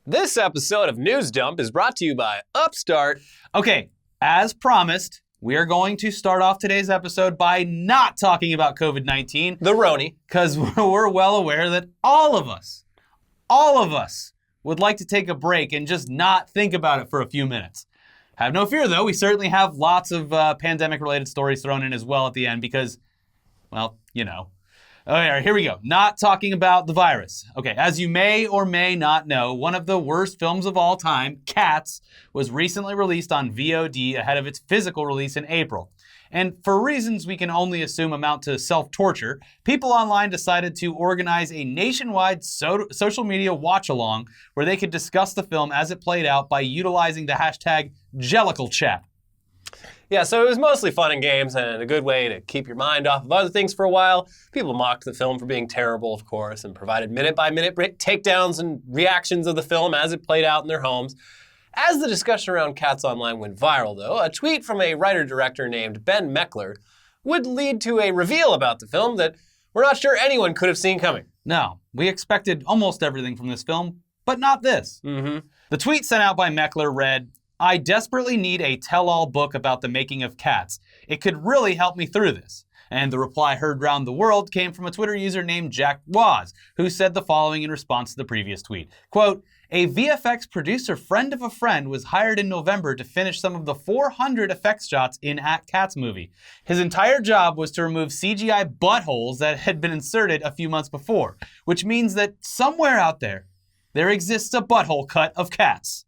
This episode of News Dump is brought to you by Upstart. Okay, as promised, we are going to start off today's episode by not talking about COVID-19. The Roni. Because we're well aware that all of us would like to take a break and just not think about it for a few minutes. Have no fear, though. We certainly have lots of pandemic-related stories thrown in as well at the end because, well, you know. All right, here we go. Not talking about the virus. Okay, as you may or may not know, one of the worst films of all time, Cats, was recently released on VOD ahead of its physical release in April. And for reasons we can only assume amount to self-torture, people online decided to organize a nationwide social media watch-along where they could discuss the film as it played out by utilizing the hashtag #JellicleChat. Yeah, so it was mostly fun and games and a good way to keep your mind off of other things for a while. People mocked the film for being terrible, of course, and provided minute-by-minute takedowns and reactions of the film as it played out in their homes. As the discussion around Cats online went viral, though, a tweet from a writer-director named Ben Meckler would lead to a reveal about the film that we're not sure anyone could have seen coming. No, we expected almost everything from this film, but not this. The tweet sent out by Meckler read, "I desperately need a tell-all book about the making of Cats. It could really help me through this." And the reply heard round the world came from a Twitter user named Jack Waz, who said the following in response to the previous tweet. Quote, "A VFX producer friend of a friend was hired in November to finish some of the 400 effects shots in Cats movie. His entire job was to remove CGI buttholes that had been inserted a few months before, which means that somewhere out there exists a butthole cut of Cats."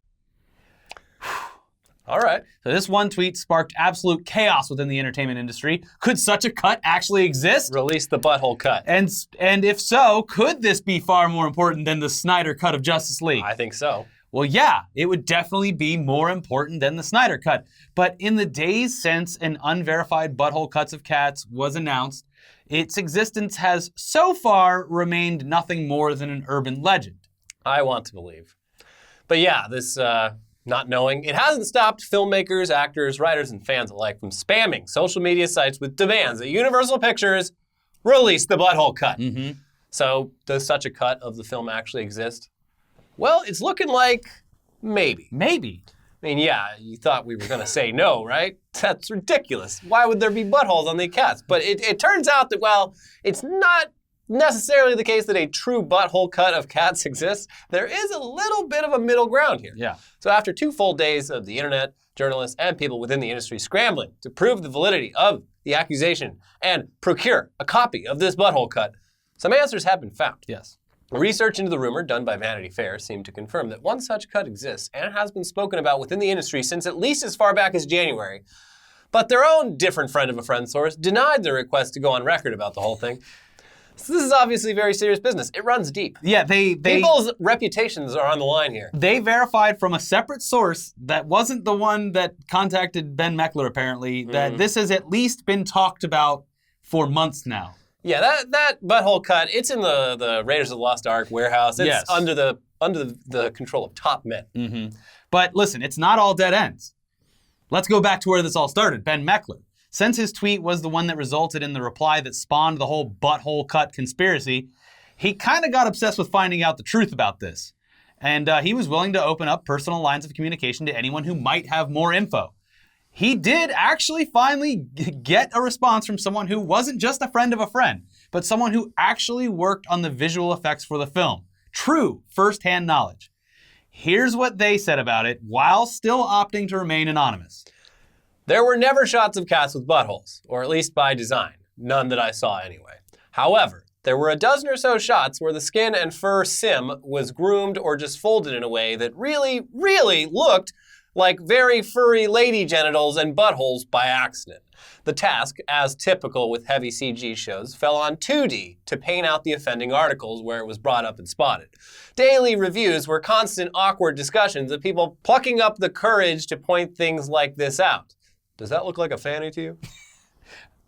All right. So this one tweet sparked absolute chaos within the entertainment industry. Could such a cut actually exist? Release the butthole cut. And if so, could this be far more important than the Snyder cut of Justice League? I think so. Well, yeah, it would definitely be more important than the Snyder cut. But in the days since an unverified butthole cuts of Cats was announced, its existence has so far remained nothing more than an urban legend. I want to believe. But yeah, this not knowing, it hasn't stopped filmmakers, actors, writers, and fans alike from spamming social media sites with demands that Universal Pictures release the butthole cut. So does such a cut of the film actually exist? Well, it's looking like maybe. Maybe. I mean, yeah, you thought we were going to say no, right? That's ridiculous. Why would there be buttholes on the Cats? But it turns out that, well, it's not necessarily the case that a true butthole cut of Cats exists. There is a little bit of a middle ground here. Yeah. So after 2 full days of the internet, journalists, and people within the industry scrambling to prove the validity of the accusation and procure a copy of this butthole cut, some answers have been found. Yes. Research into the rumor done by Vanity Fair seemed to confirm that one such cut exists and has been spoken about within the industry since at least as far back as January. But their own different friend of a friend source denied the request to go on record about the whole thing. So this is obviously very serious business. It runs deep. Yeah, People's reputations are on the line here. They verified from a separate source that wasn't the one that contacted Ben Meckler, apparently, that this has at least been talked about for months now. Yeah, that butthole cut, it's in the Raiders of the Lost Ark warehouse. It's under the control of top men. But listen, it's not all dead ends. Let's go back to where this all started, Ben Meckler. Since his tweet was the one that resulted in the reply that spawned the whole butthole cut conspiracy, he kind of got obsessed with finding out the truth about this. And he was willing to open up personal lines of communication to anyone who might have more info. He did actually finally get a response from someone who wasn't just a friend of a friend, but someone who actually worked on the visual effects for the film. True first-hand knowledge. Here's what they said about it while still opting to remain anonymous. There were never shots of cats with buttholes, or at least by design. None that I saw anyway. However, there were a dozen or so shots where the skin and fur sim was groomed or just folded in a way that really, really looked like very furry lady genitals and buttholes by accident. The task, as typical with heavy CG shows, fell on 2D to paint out the offending articles where it was brought up and spotted. Daily reviews were constant awkward discussions of people plucking up the courage to point things like this out. Does that look like a fanny to you?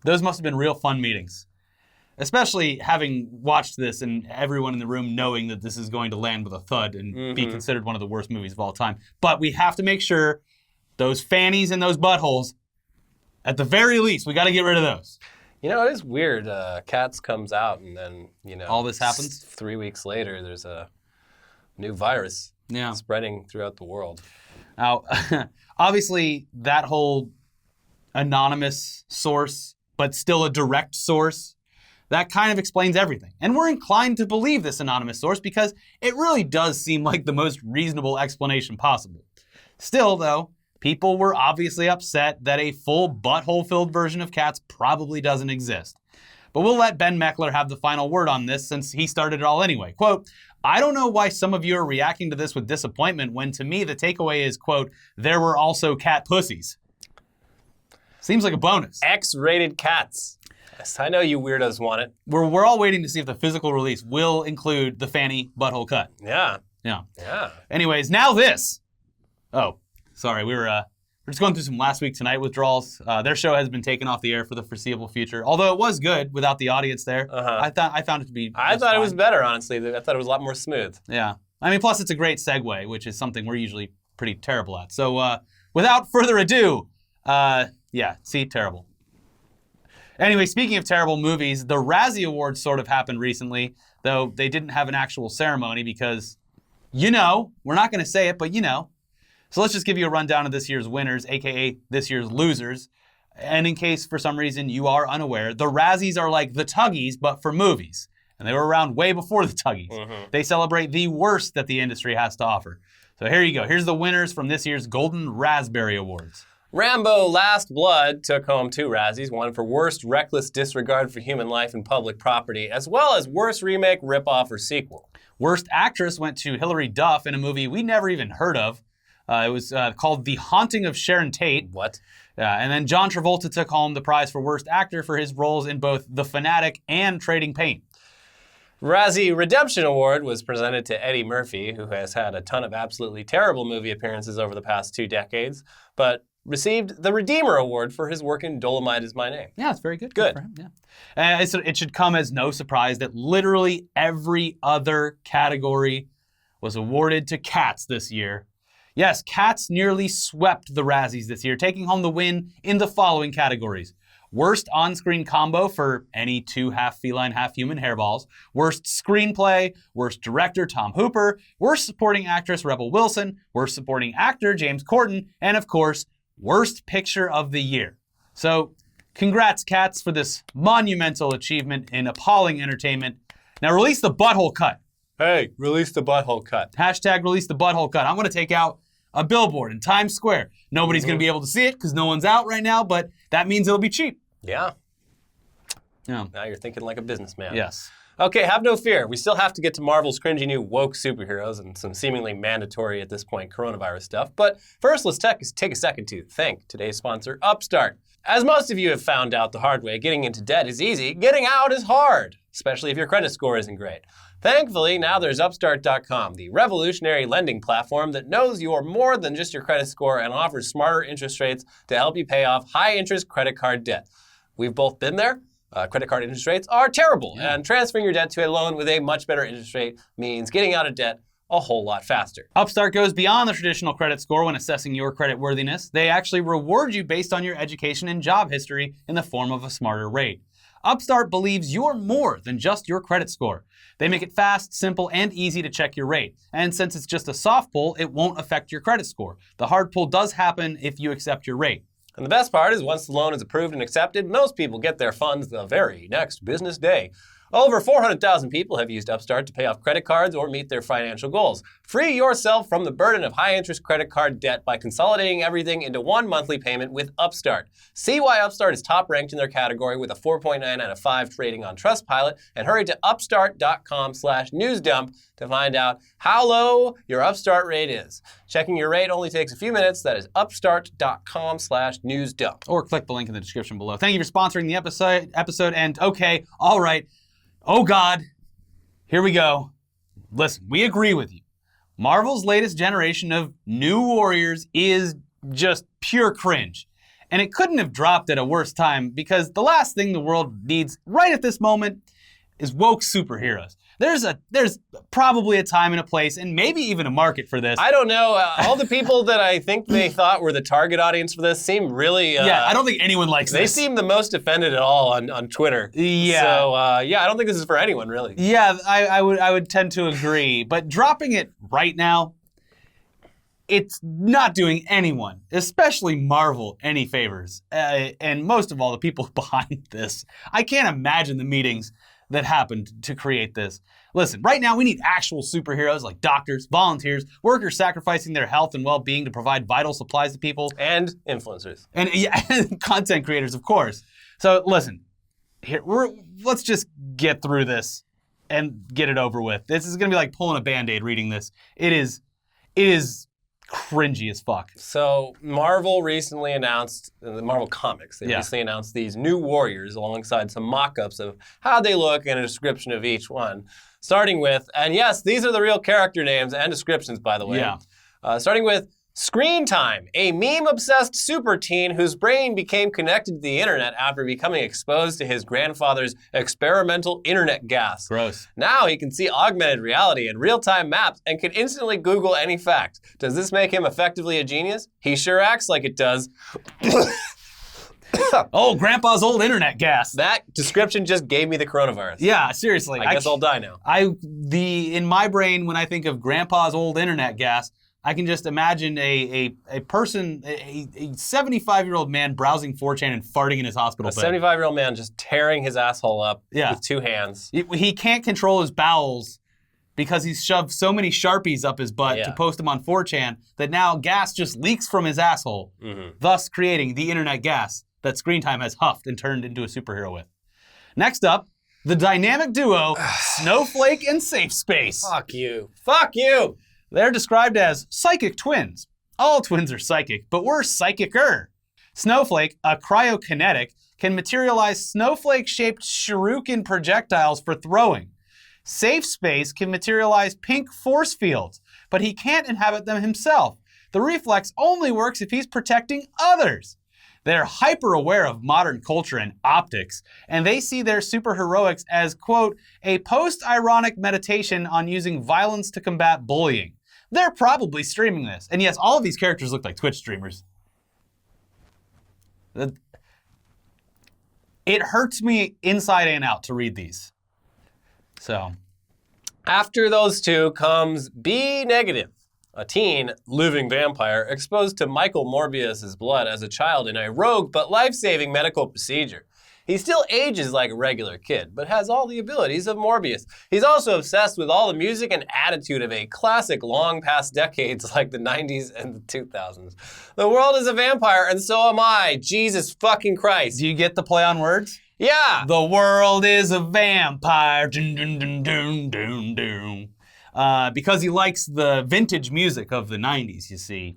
Those must have been real fun meetings. Especially having watched this and everyone in the room knowing that this is going to land with a thud and be considered one of the worst movies of all time. But we have to make sure those fannies and those buttholes, at the very least, we got to get rid of those. You know, it is weird. Cats comes out and then, all this happens? 3 weeks later, there's a new virus Yeah. spreading throughout the world. Now, obviously, that whole anonymous source, but still a direct source, that kind of explains everything. And we're inclined to believe this anonymous source because it really does seem like the most reasonable explanation possible. Still, though, people were obviously upset that a full butthole-filled version of cats probably doesn't exist. But we'll let Ben Meckler have the final word on this since he started it all anyway. Quote, "I don't know why some of you are reacting to this with disappointment when to me the takeaway is, quote, there were also cat pussies." Seems like a bonus. X-rated cats. Yes, I know you weirdos want it. We're all waiting to see if the physical release will include the fanny butthole cut. Yeah. Yeah. Yeah. Anyways, now this. Oh, sorry, we're just going through some Last Week Tonight withdrawals. Their show has been taken off the air for the foreseeable future. Although it was good without the audience there. I found it to be. I thought it was better, honestly. I thought it was a lot more smooth. Yeah. I mean, plus it's a great segue, which is something we're usually pretty terrible at. So without further ado, terrible. Anyway, speaking of terrible movies, the Razzie Awards sort of happened recently, though they didn't have an actual ceremony because, we're not going to say it, but So let's just give you a rundown of this year's winners, aka this year's losers. And in case for some reason you are unaware, the Razzies are like the Tuggies, but for movies. And they were around way before the Tuggies. Mm-hmm. They celebrate the worst that the industry has to offer. So here you go. Here's the winners from this year's Golden Raspberry Awards. Rambo Last Blood took home 2 Razzies, one for worst reckless disregard for human life and public property, as well as worst remake, ripoff, or sequel. Worst actress went to Hilary Duff in a movie we never even heard of. It was called The Haunting of Sharon Tate. What? And then John Travolta took home the prize for worst actor for his roles in both The Fanatic and Trading Paint. Razzie Redemption Award was presented to Eddie Murphy, who has had a ton of absolutely terrible movie appearances over the past 2 decades, but received the Redeemer Award for his work in Dolomite Is My Name. Yeah, it's very good. Good. For him, yeah. It should come as no surprise that literally every other category was awarded to Cats this year. Yes, Cats nearly swept the Razzies this year, taking home the win in the following categories. Worst on-screen combo for any 2 half-feline, half-human hairballs. Worst screenplay. Worst director, Tom Hooper. Worst supporting actress, Rebel Wilson. Worst supporting actor, James Corden. And of course, worst picture of the year. So, congrats, Cats, for this monumental achievement in appalling entertainment. Now release the butthole cut. Hey, release the butthole cut. Hashtag release the butthole cut. I'm going to take out a billboard in Times Square. Nobody's going to be able to see it because no one's out right now, but that means it'll be cheap. Yeah. Yeah. Now you're thinking like a businessman. Yes. Okay, have no fear. We still have to get to Marvel's cringy new woke superheroes and some seemingly mandatory at this point coronavirus stuff. But first, let's take a second to thank today's sponsor, Upstart. As most of you have found out the hard way, getting into debt is easy. Getting out is hard, especially if your credit score isn't great. Thankfully, now there's Upstart.com, the revolutionary lending platform that knows you're more than just your credit score and offers smarter interest rates to help you pay off high-interest credit card debt. We've both been there. Credit card interest rates are terrible, and transferring your debt to a loan with a much better interest rate means getting out of debt a whole lot faster. Upstart goes beyond the traditional credit score when assessing your credit worthiness. They actually reward you based on your education and job history in the form of a smarter rate. Upstart believes you're more than just your credit score. They make it fast, simple, and easy to check your rate. And since it's just a soft pull, it won't affect your credit score. The hard pull does happen if you accept your rate. And the best part is once the loan is approved and accepted, most people get their funds the very next business day. Over 400,000 people have used Upstart to pay off credit cards or meet their financial goals. Free yourself from the burden of high-interest credit card debt by consolidating everything into one monthly payment with Upstart. See why Upstart is top-ranked in their category with a 4.9 out of 5 rating on Trustpilot, and hurry to upstart.com/newsdump to find out how low your Upstart rate is. Checking your rate only takes a few minutes. That is upstart.com/newsdump. Or click the link in the description below. Thank you for sponsoring the episode. And okay, all right. Oh God, here we go. Listen, we agree with you. Marvel's latest generation of new warriors is just pure cringe. And it couldn't have dropped at a worse time because the last thing the world needs right at this moment is woke superheroes. There's probably a time and a place and maybe even a market for this. I don't know. All the people that I think they thought were the target audience for this seem really... yeah, I don't think anyone likes this. They seem the most offended at all on Twitter. Yeah. So, I don't think this is for anyone, really. Yeah, I would tend to agree. But dropping it right now, it's not doing anyone, especially Marvel, any favors. And most of all, the people behind this. I can't imagine the meetings that happened to create this. Listen, right now we need actual superheroes like doctors, volunteers, workers sacrificing their health and well-being to provide vital supplies to people. And influencers. And content creators, of course. So listen, let's just get through this and get it over with. This is gonna be like pulling a Band-Aid reading this. It is cringy as fuck. So Marvel recently announced, the Marvel Comics, they recently announced these new warriors alongside some mock-ups of how they look and a description of each one. Starting with, and yes, these are the real character names and descriptions, by the way. Yeah. Starting with Screen Time, a meme-obsessed super teen whose brain became connected to the internet after becoming exposed to his grandfather's experimental internet gas. Gross. Now he can see augmented reality and real-time maps and can instantly Google any fact. Does this make him effectively a genius? He sure acts like it does. Oh, Grandpa's old internet gas. That description just gave me the coronavirus. Yeah, seriously. I guess I'll die now. In my brain, when I think of Grandpa's old internet gas, I can just imagine a person, a 75-year-old man browsing 4chan and farting in his hospital bed. A 75-year-old man just tearing his asshole up with two hands. He can't control his bowels because he's shoved so many Sharpies up his butt to post them on 4chan that now gas just leaks from his asshole, thus creating the internet gas that Screen Time has huffed and turned into a superhero with. Next up, the dynamic duo, Snowflake and Safe Space. Fuck you. Fuck you! They're described as psychic twins. All twins are psychic, but we're psychicer. Snowflake, a cryokinetic, can materialize snowflake-shaped shuriken projectiles for throwing. Safe Space can materialize pink force fields, but he can't inhabit them himself. The reflex only works if he's protecting others. They're hyper-aware of modern culture and optics, and they see their superheroics as, quote, a post-ironic meditation on using violence to combat bullying. They're probably streaming this. And yes, all of these characters look like Twitch streamers. It hurts me inside and out to read these. So. After those two comes B negative. A teen, living vampire, exposed to Michael Morbius's blood as a child in a rogue but life-saving medical procedure. He still ages like a regular kid, but has all the abilities of Morbius. He's also obsessed with all the music and attitude of a classic long past decades like the 90s and the 2000s. The world is a vampire, and so am I. Jesus fucking Christ. Do you get the play on words? Yeah. The world is a vampire. Dun, dun, dun, dun, dun, dun. Because he likes the vintage music of the 90s, you see.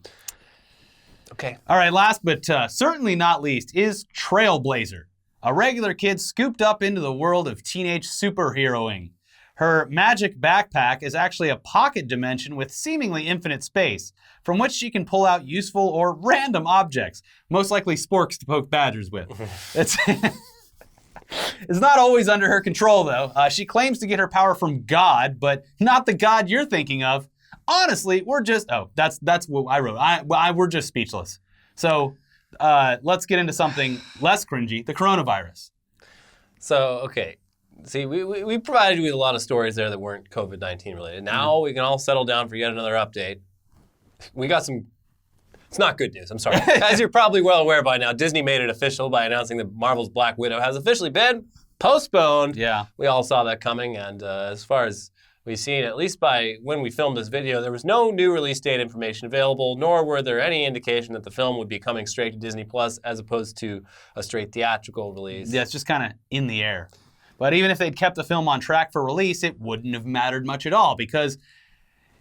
Okay. All right, last but certainly not least is Trailblazer, a regular kid scooped up into the world of teenage superheroing. Her magic backpack is actually a pocket dimension with seemingly infinite space, from which she can pull out useful or random objects, most likely sporks to poke badgers with. It's not always under her control, though. She claims to get her power from God, but not the God you're thinking of. Honestly, we're just... Oh, that's what I wrote. We're just speechless. So let's get into something less cringy, the coronavirus. So, okay. See, we provided you with a lot of stories there that weren't COVID-19 related. Now we can all settle down for yet another update. We got some... It's not good news, I'm sorry. As you're probably well aware by now, Disney made it official by announcing that Marvel's Black Widow has officially been postponed. Yeah. We all saw that coming, and as far as we've seen, at least by when we filmed this video, there was no new release date information available, nor were there any indication that the film would be coming straight to Disney Plus as opposed to a straight theatrical release. Yeah, it's just kind of in the air. But even if they'd kept the film on track for release, it wouldn't have mattered much at all because...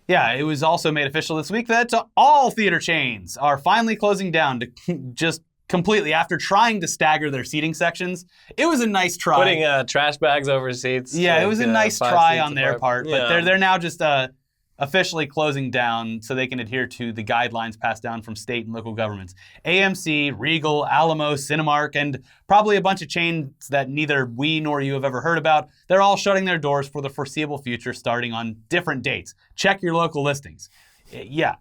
Yeah, it was also made official this week that all theater chains are finally closing down to just completely after trying to stagger their seating sections. It was a nice try. Putting trash bags over seats. Yeah, like, it was a nice try on their part, yeah. But they're now just officially closing down so they can adhere to the guidelines passed down from state and local governments. AMC, Regal, Alamo, Cinemark, and probably a bunch of chains that neither we nor you have ever heard about. They're all shutting their doors for the foreseeable future starting on different dates. Check your local listings. Yeah,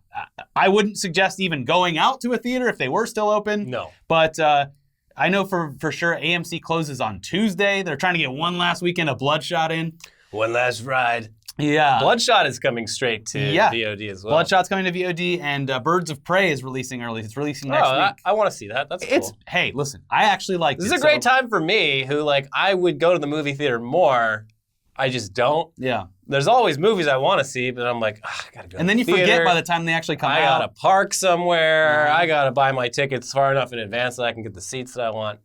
I wouldn't suggest even going out to a theater if they were still open. No. But I know for sure AMC closes on Tuesday. They're trying to get one last weekend of Bloodshot in. One last ride. Yeah. Bloodshot is coming straight to VOD as well. Bloodshot's coming to VOD, and Birds of Prey is releasing early. It's releasing next week. I want to see that. That's cool. Hey, listen, I actually like this. This is a great time for me, who I would go to the movie theater more. I just don't. Yeah. There's always movies I want to see, but I'm like, I gotta go. And then you forget by the time they actually come out. I gotta park somewhere. I gotta buy my tickets far enough in advance so I can get the seats that I want.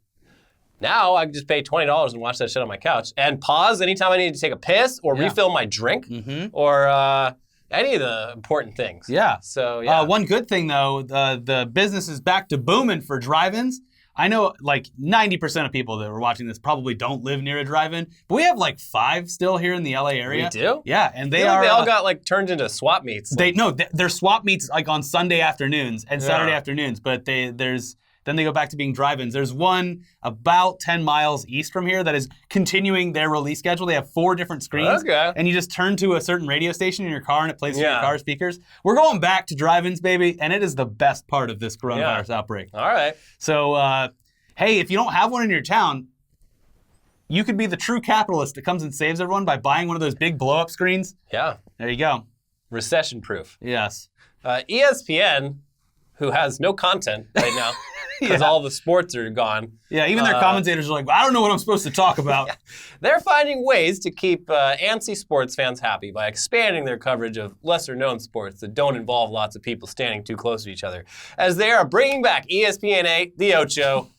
Now I can just pay $20 and watch that shit on my couch and pause anytime I need to take a piss or refill my drink or any of the important things. Yeah. So yeah. One good thing though, the business is back to booming for drive-ins. I know 90% of people that are watching this probably don't live near a drive-in, but we have 5 still here in the LA area. We do? Yeah, and they all got turned into swap meets. They're swap meets on Sunday afternoons and Saturday afternoons, but then they go back to being drive-ins. There's one about 10 miles east from here that is continuing their release schedule. They have 4 different screens. Okay. And you just turn to a certain radio station in your car and it plays through your car speakers. We're going back to drive-ins, baby, and it is the best part of this coronavirus outbreak. All right. So, hey, if you don't have one in your town, you could be the true capitalist that comes and saves everyone by buying one of those big blow-up screens. Yeah. There you go. Recession-proof. Yes. ESPN, who has no content right now, because all the sports are gone. Yeah, even their commentators are like, I don't know what I'm supposed to talk about. They're finding ways to keep antsy sports fans happy by expanding their coverage of lesser-known sports that don't involve lots of people standing too close to each other, as they are bringing back ESPN The Ocho.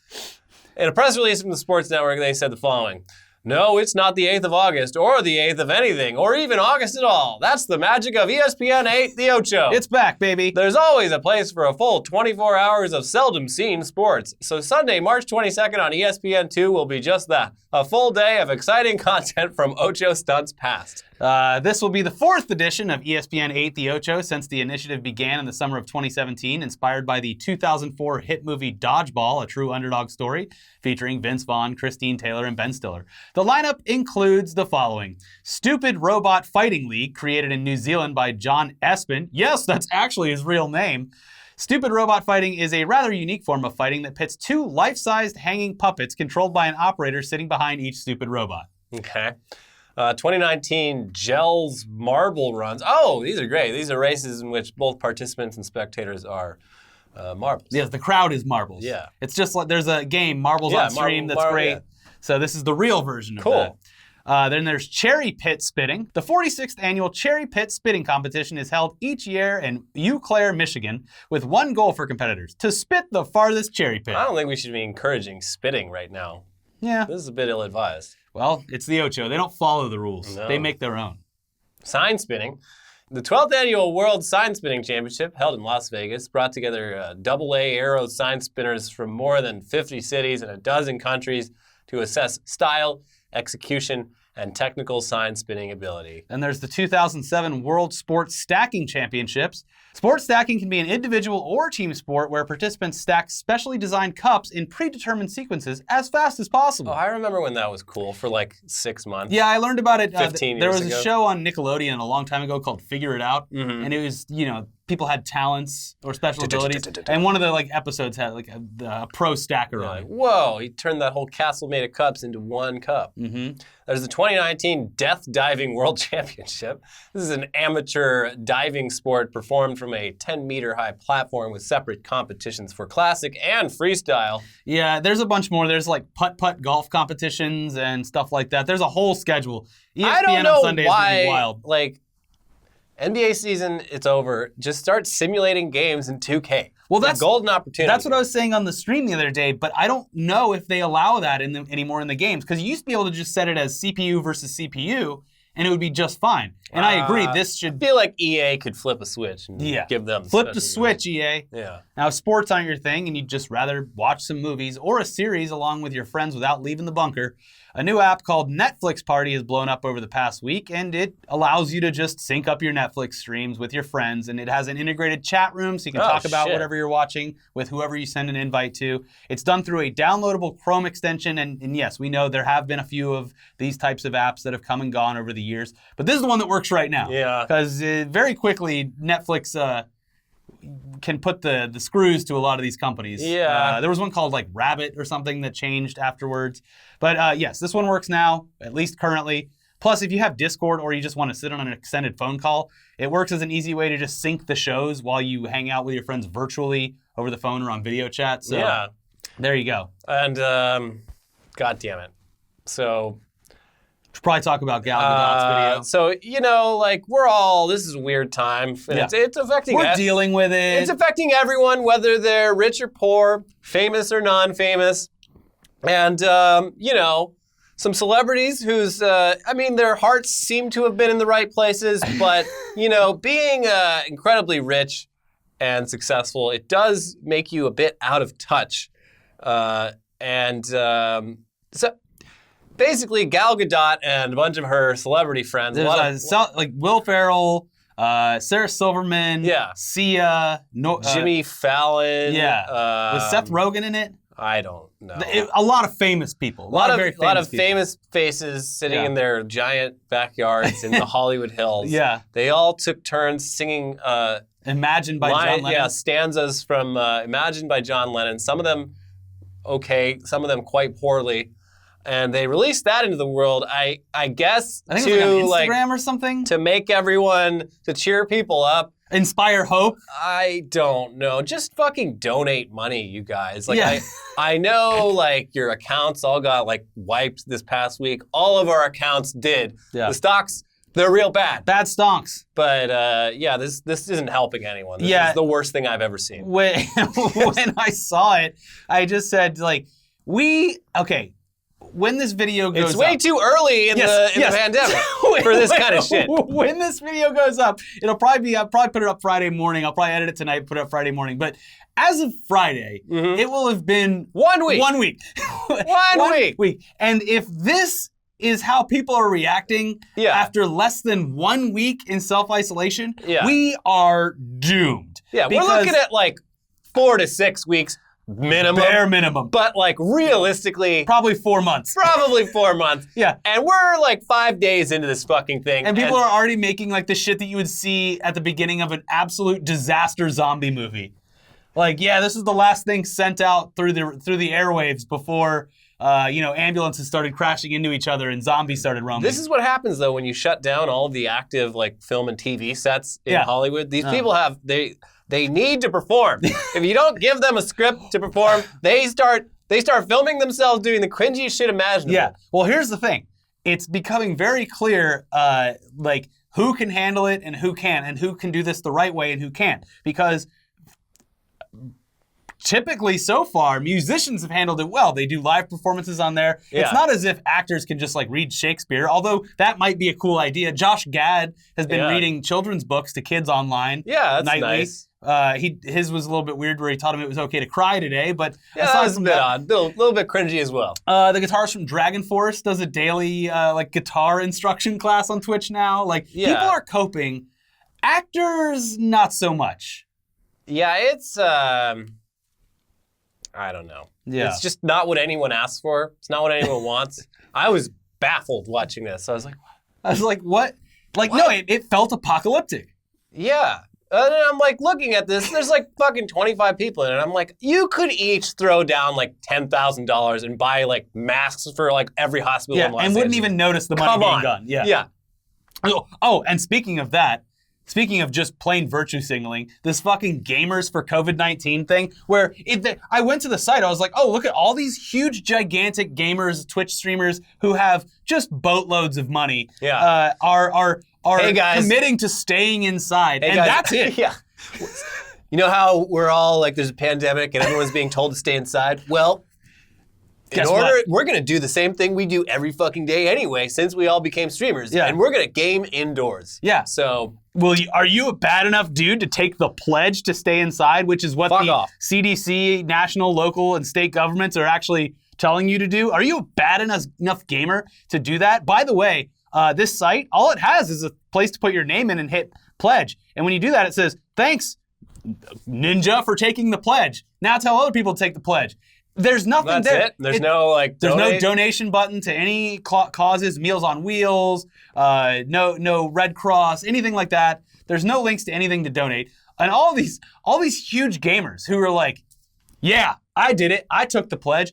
In a press release from the Sports Network, they said the following. No, it's not the 8th of August, or the 8th of anything, or even August at all. That's the magic of ESPN The Ocho. It's back, baby. There's always a place for a full 24 hours of seldom-seen sports. So Sunday, March 22nd on ESPN2 will be just that, a full day of exciting content from Ocho stunts past. This will be the 4th edition of ESPN The Ocho since the initiative began in the summer of 2017, inspired by the 2004 hit movie Dodgeball, a true underdog story, featuring Vince Vaughn, Christine Taylor, and Ben Stiller. The lineup includes the following. Stupid Robot Fighting League, created in New Zealand by John Espin. Yes, that's actually his real name. Stupid Robot Fighting is a rather unique form of fighting that pits 2 life-sized hanging puppets controlled by an operator sitting behind each stupid robot. Okay. 2019 Gels Marble Runs. Oh, these are great. These are races in which both participants and spectators are marbles. Yes, the crowd is marbles. Yeah. It's just like there's a game, Marbles on Stream, that's great. Yeah. So this is the real version of that. Then there's Cherry Pit Spitting. The 46th annual Cherry Pit Spitting competition is held each year in Eau Claire, Michigan, with one goal for competitors, to spit the farthest cherry pit. I don't think we should be encouraging spitting right now. Yeah. This is a bit ill-advised. Well, it's the Ocho. They don't follow the rules. No. They make their own. Sign spinning. The 12th annual World Sign Spinning Championship, held in Las Vegas, brought together AA Aero sign spinners from more than 50 cities and a dozen countries to assess style, execution, and technical sign spinning ability. And there's the 2007 World Sports Stacking Championships. Sports stacking can be an individual or team sport where participants stack specially designed cups in predetermined sequences as fast as possible. Oh, I remember when that was cool for 6 months. Yeah, I learned about it 15 years There was ago. a show on Nickelodeon a long time ago called Figure It Out. Mm-hmm. And it was, people had talents or special abilities. And one of the episodes had a pro stacker on it. Whoa, he turned that whole castle made of cups into one cup. Mm-hmm. There's the 2019 Death Diving World Championship. This is an amateur diving sport performed from a 10-meter high platform with separate competitions for classic and freestyle. Yeah, there's a bunch more. There's putt-putt golf competitions and stuff like that. There's a whole schedule. ESPN I don't know on Sunday why, is gonna be wild. NBA season, it's over. Just start simulating games in 2K. Well, that's a golden opportunity. That's what I was saying on the stream the other day, but I don't know if they allow that anymore in the games, because you used to be able to just set it as CPU versus CPU, and it would be just fine. And I agree, this should... I feel like EA could flip a switch and give them... Flip the switch, EA. Yeah. Now, if sports aren't your thing and you'd just rather watch some movies or a series along with your friends without leaving the bunker, a new app called Netflix Party has blown up over the past week, and it allows you to just sync up your Netflix streams with your friends, and it has an integrated chat room so you can talk about whatever you're watching with whoever you send an invite to. It's done through a downloadable Chrome extension, and yes, we know there have been a few of these types of apps that have come and gone over the years, but this is the one that works right now. Yeah. Because very quickly, Netflix can put the screws to a lot of these companies. Yeah. There was one called Rabbit or something that changed afterwards. But yes, this one works now, at least currently. Plus, if you have Discord or you just want to sit on an extended phone call, it works as an easy way to just sync the shows while you hang out with your friends virtually over the phone or on video chat. So Yeah. there you go. And, God damn it. So... Should probably talk about Gal Gadot's video. So, this is a weird time. And it's affecting... We're dealing with it. It's affecting everyone, whether they're rich or poor, famous or non-famous. And, some celebrities whose, their hearts seem to have been in the right places, but, being incredibly rich and successful, it does make you a bit out of touch. So basically, Gal Gadot and a bunch of her celebrity friends. There's Will Ferrell, Sarah Silverman, Sia, Jimmy Fallon. Was Seth Rogen in it? I don't know. A lot of famous people. A lot of famous faces sitting in their giant backyards in the Hollywood Hills. Yeah. They all took turns singing Imagine by John Lennon. Yeah, stanzas from Imagine by John Lennon. Some of them okay, some of them quite poorly. And they released that into the world, I guess, I think it was on Instagram or something? To make everyone, to cheer people up. Inspire hope? I don't know. Just fucking donate money, you guys. Yeah. I know, your accounts all got, wiped this past week. All of our accounts did. Yeah. The stocks, they're real bad. Bad stonks. But, this isn't helping anyone. This is the worst thing I've ever seen. When I saw it, I just said, when this video goes up... It's way too early in the pandemic for this kind of shit. When this video goes up, I'll probably put it up Friday morning. I'll probably edit it tonight, put it up Friday morning. But as of Friday, it will have been... 1 week. 1 week. One week. And if this is how people are reacting after less than 1 week in self-isolation, we are doomed. Yeah, we're looking at 4 to 6 weeks minimum. Bare minimum. But realistically... Probably 4 months. Probably 4 months. Yeah. And we're 5 days into this fucking thing. And people are already making the shit that you would see at the beginning of an absolute disaster zombie movie. This is the last thing sent out through the airwaves before... ambulances started crashing into each other and zombies started roaming. This is what happens, though, when you shut down all of the active, film and TV sets in Hollywood. These people they need to perform. If you don't give them a script to perform, they start filming themselves doing the cringiest shit imaginable. Yeah. Well, here's the thing. It's becoming very clear, who can handle it and who can't, and who can do this the right way and who can't. Because... typically, so far, musicians have handled it well. They do live performances on there. Yeah. It's not as if actors can just read Shakespeare, although that might be a cool idea. Josh Gad has been reading children's books to kids online. Yeah, that's nightly. Nice. His was a little bit weird where he taught him it was okay to cry today, but that was a bit odd. A little bit cringy as well. The guitarist from Dragon Force does a daily guitar instruction class on Twitch now. People are coping. Actors, not so much. Yeah, it's I don't know. Yeah. It's just not what anyone asks for. It's not what anyone wants. I was baffled watching this. I was like, what? No, it felt apocalyptic. Yeah. And I'm looking at this, there's fucking 25 people in it. I'm you could each throw down $10,000 and buy masks for every hospital in Los Angeles. And wouldn't even notice the money being gone. Yeah. Yeah. Oh, and speaking of that, speaking of just plain virtue signaling, this fucking Gamers for COVID-19 thing, where I went to the site, I was like, oh, look at all these huge, gigantic gamers, Twitch streamers who have just boatloads of money, are hey guys, committing to staying inside, hey and guys, that's it. Yeah. You know how we're all there's a pandemic and everyone's being told to stay inside? Well, we're going to do the same thing we do every fucking day anyway, since we all became streamers. Yeah. And we're going to game indoors. Yeah. So... are you a bad enough dude to take the pledge to stay inside, which is what CDC, national, local, and state governments are actually telling you to do? Are you a bad enough gamer to do that? By the way, this site, all it has is a place to put your name in and hit pledge. And when you do that, it says, thanks, Ninja, for taking the pledge. Now tell other people to take the pledge. There's nothing there. That's it? There's no There's no donation button to any causes, Meals on Wheels, no Red Cross, anything like that. There's no links to anything to donate. And all these huge gamers who are yeah, I did it. I took the pledge.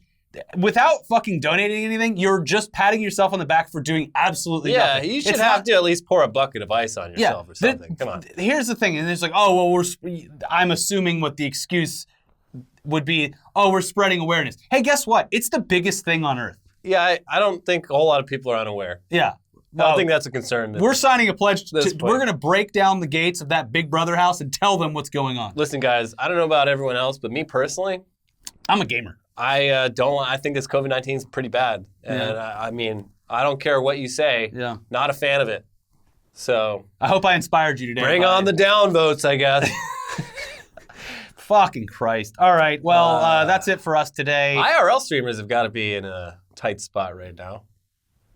without fucking donating anything, you're just patting yourself on the back for doing absolutely Yeah, nothing. you should have to at least pour a bucket of ice on yourself or something. Come on. Here's the thing, and it's like, oh, well, I'm assuming what the excuse would be, oh, we're spreading awareness. Hey, guess what? It's the biggest thing on earth. Yeah, I don't think a whole lot of people are unaware. Yeah. I don't think that's a concern. We're signing a pledge. We're going to break down the gates of that Big Brother house and tell them what's going on. Listen, guys, I don't know about everyone else, but me personally, I'm a gamer. I think this COVID-19 is pretty bad. And I mean, I don't care what you say. Yeah. Not a fan of it. So I hope I inspired you today. Bring on the downvotes, I guess. Fucking Christ. All right. Well, that's it for us today. IRL streamers have got to be in a tight spot right now.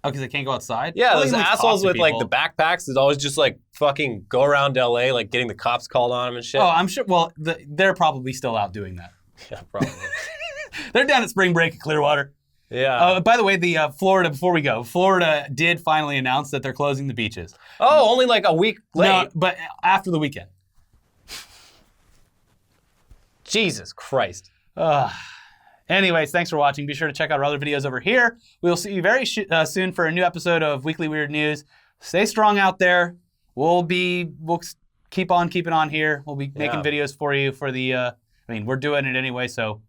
Oh, because they can't go outside? Yeah, Well, those they can assholes talk to with like people. the backpacks that always just like fucking go around LA, like getting the cops called on them and shit. Oh, I'm sure. Well, they're probably still out doing that. Yeah, probably. They're down at spring break in Clearwater. Yeah. By the way, the Florida, before we go, Florida did finally announce that they're closing the beaches. Oh, only like a week late. No, but after the weekend. Jesus Christ. Anyways, thanks for watching. Be sure to check out our other videos over here. We'll see you very soon for a new episode of Weekly Weird News. Stay strong out there. We'll keep on keeping on here. We'll be making videos for you for the, we're doing it anyway, so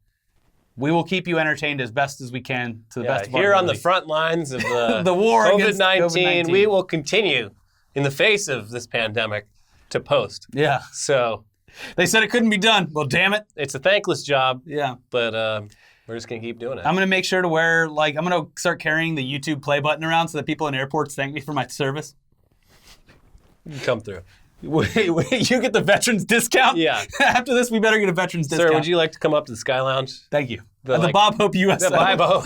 we will keep you entertained as best as we can to the best of our here on ability. the front lines of the, the war against COVID-19, we will continue in the face of this pandemic to post. Yeah. So they said it couldn't be done. Well, damn it. it's a thankless job. Yeah. But we're just going to keep doing it. I'm going to make sure to wear, I'm going to start carrying the YouTube play button around so that people in airports thank me for my service. Come through. Wait, you get the veterans discount? Yeah. After this, we better get a veterans discount. Sir, would you like to come up to the Sky Lounge? Thank you. The Bob Hope USO. The Bibo.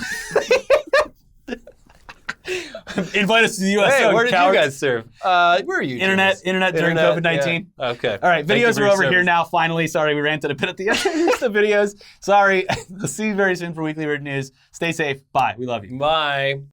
Invite us to the USO. Hey, where did cowards. you guys serve? Where are you? Internet during COVID-19. Yeah. Okay. All right, Thank you videos for are your over here service. now, finally. Sorry, we ranted a bit at the end. Here's the videos. Sorry. We'll see you very soon for Weekly Weird News. Stay safe. Bye. We love you. Bye.